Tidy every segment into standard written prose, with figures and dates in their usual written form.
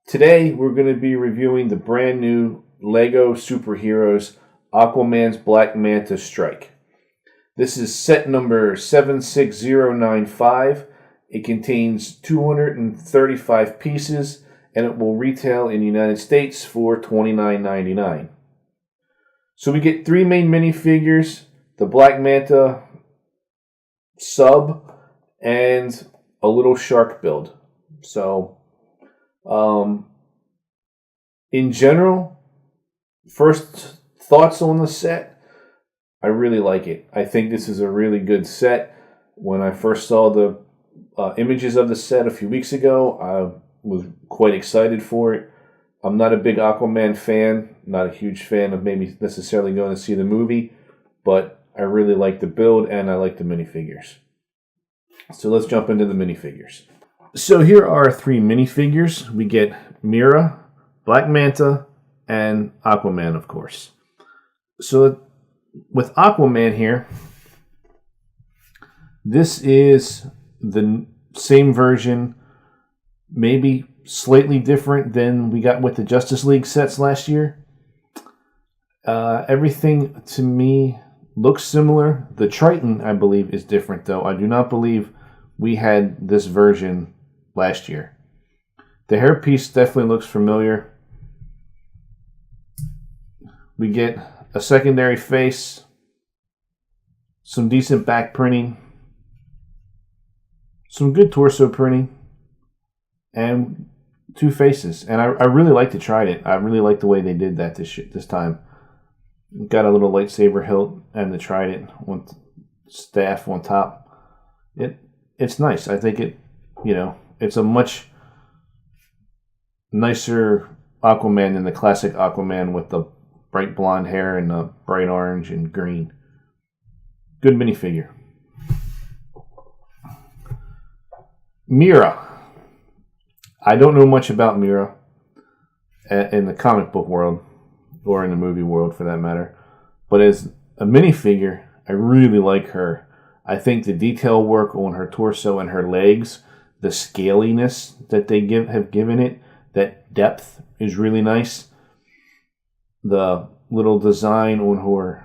Today, we're going to be reviewing the brand new LEGO Superheroes Aquaman's Black Manta Strike. This is set number 76095. It contains 235 pieces, and it will retail in the United States for $29.99. So we get three main minifigures, the Black Manta sub, and a little shark build. So, in general, first thoughts on the set, I really like it. I think this is a really good set. When I first saw the images of the set a few weeks ago, I was quite excited for it. I'm not a big Aquaman fan, not a huge fan of maybe necessarily going to see the movie, but I really like the build and I like the minifigures. So let's jump into the minifigures. So here are three minifigures. We get Mera, Black Manta, and Aquaman, of course. So with Aquaman here, this is the same version, maybe slightly different than we got with the Justice League sets last year. Everything to me looks similar. The Triton, I believe, is different, though. I do not believe we had this version last year. The hairpiece definitely looks familiar. We get a secondary face, some decent back printing, some good torso printing, and two faces. And I really like the Trident. I really like the way they did that this time. Got a little lightsaber hilt and the Trident on staff on top. It's nice. I think it's a much nicer Aquaman than the classic Aquaman with the bright blonde hair and the bright orange and green. Good minifigure. Mera. I don't know much about Mera in the comic book world, or in the movie world for that matter. But as a minifigure, I really like her. I think the detail work on her torso and her legs, the scaliness that they have given it, that depth is really nice. The little design on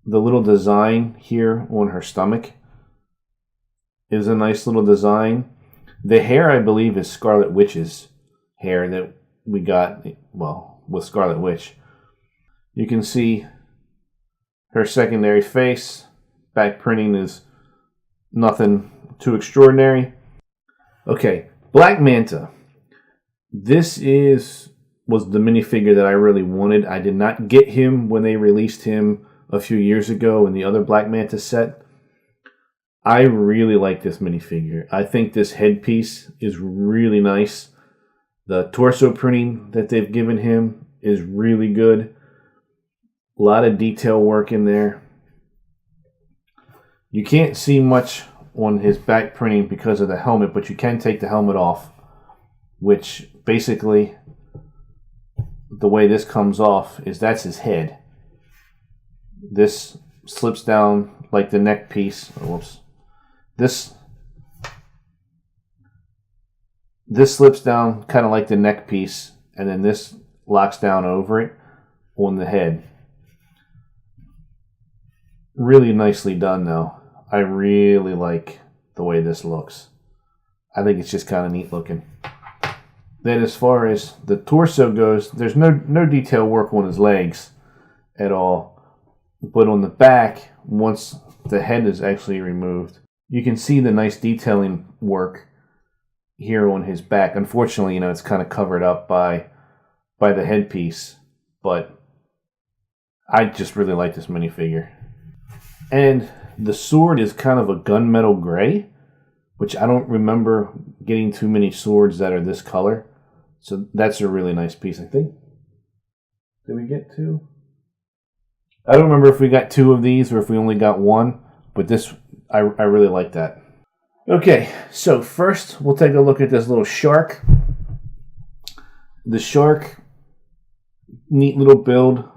the little design here on her stomach is a nice little design. The hair, I believe, is Scarlet Witch's hair that we got, with Scarlet Witch. You can see her secondary face. Back printing is nothing too extraordinary. Okay, Black Manta. This was the minifigure that I really wanted. I did not get him when they released him a few years ago in the other Black Manta set. I really like this minifigure. I think this headpiece is really nice. The torso printing that they've given him is really good. A lot of detail work in there. You can't see much on his back printing because of the helmet, but you can take the helmet off, which basically the way this comes off is that's his head. This slips down like the neck piece. Whoops. This slips down kind of like the neck piece, and then this locks down over it on the head. Really nicely done, though. I really like the way this looks. I think it's just kind of neat looking. Then as far as the torso goes, there's no detail work on his legs at all. But on the back, once the head is actually removed, you can see the nice detailing work here on his back. Unfortunately, it's kind of covered up by the headpiece, but I just really like this minifigure. And the sword is kind of a gunmetal gray, which I don't remember getting too many swords that are this color. So that's a really nice piece, I think. Did we get two? I don't remember if we got two of these or if we only got one, but this, I really like that. Okay, so first we'll take a look at this little shark. The shark, neat little build,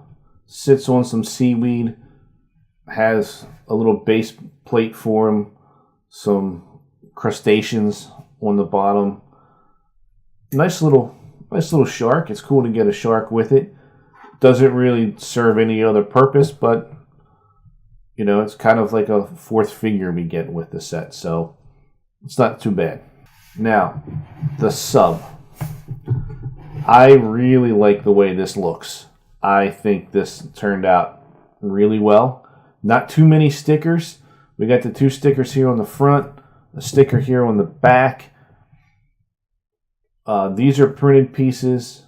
sits on some seaweed, has a little base plate for him, some crustaceans on the bottom. Nice little shark. It's cool to get a shark with it. Doesn't really serve any other purpose, but you know, it's kind of like a fourth figure we get with the set, so it's not too bad. Now, the sub. I really like the way this looks. I think this turned out really well. Not too many stickers. We got the 2 stickers here on the front, a sticker here on the back. These are printed pieces,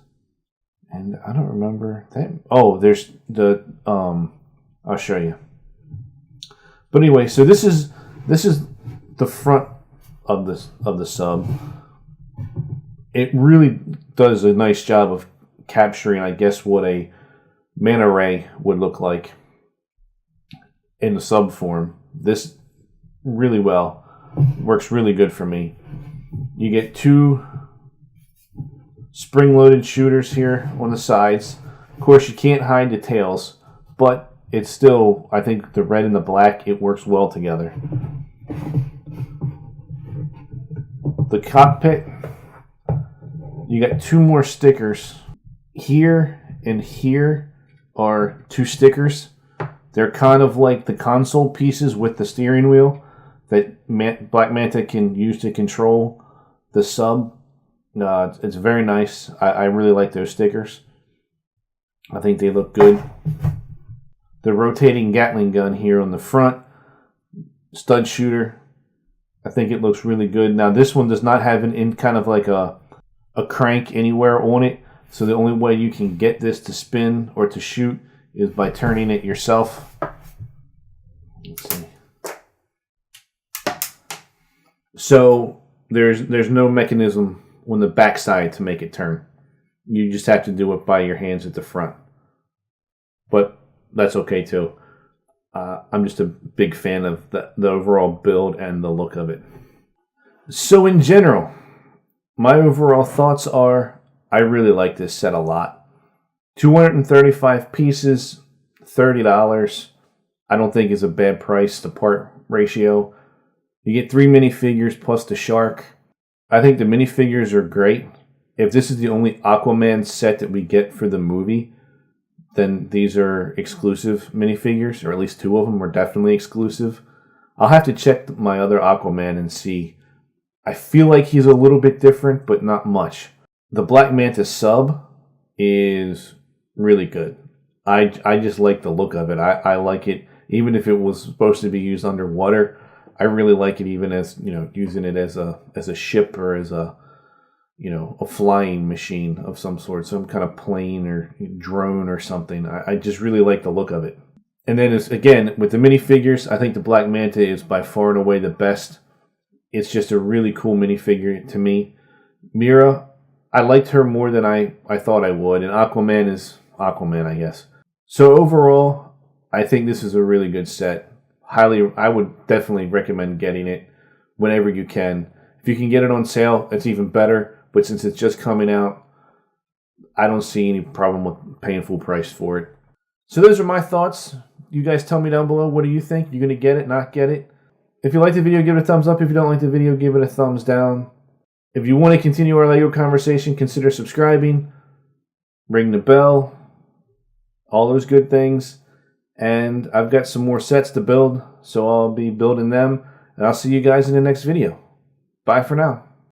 and I don't remember that. Oh, there's the I'll show you. But anyway, so this is the front of the sub. It really does a nice job of capturing, I guess, what a manta ray would look like in the sub form. This really well works really good for me. You get 2 spring-loaded shooters here on the sides. Of course, you can't hide the tails, but it's still, I think the red and the black, it works well together. The cockpit, you got 2 more stickers. Here and here are 2 stickers. They're kind of like the console pieces with the steering wheel that Black Manta can use to control the sub. It's very nice. I really like those stickers. I think they look good. The rotating Gatling gun here on the front. Stud shooter. I think it looks really good. Now this one does not have kind of like a crank anywhere on it. So the only way you can get this to spin or to shoot is by turning it yourself. Let's see. So there's no mechanism on the back side to make it turn. You just have to do it by your hands at the front. But that's okay too. I'm just a big fan of the overall build and the look of it. So in general, my overall thoughts are I really like this set a lot. 235 pieces, $30. I don't think is a bad price to part ratio. You get 3 minifigures plus the shark. I think the minifigures are great. If this is the only Aquaman set that we get for the movie, then these are exclusive minifigures, or at least 2 of them are definitely exclusive. I'll have to check my other Aquaman and see. I feel like he's a little bit different, but not much. The Black Manta sub is really good. I just like the look of it. I like it, even if it was supposed to be used underwater. I really like it, even as, you know, using it as a ship or as a, you know, a flying machine of some sort, some kind of plane or drone or something. I just really like the look of it. And then, again, with the minifigures, I think the Black Manta is by far and away the best. It's just a really cool minifigure to me. Mira, I liked her more than I thought I would, and Aquaman is Aquaman, I guess. So overall, I think this is a really good set. I would definitely recommend getting it whenever you can. If you can get it on sale, it's even better. But since it's just coming out, I don't see any problem with paying full price for it. So those are my thoughts. You guys tell me down below, what do you think? You going to get it, not get it? If you like the video, give it a thumbs up. If you don't like the video, give it a thumbs down. If you want to continue our LEGO conversation, consider subscribing, ring the bell, all those good things. And I've got some more sets to build, so I'll be building them. And I'll see you guys in the next video. Bye for now.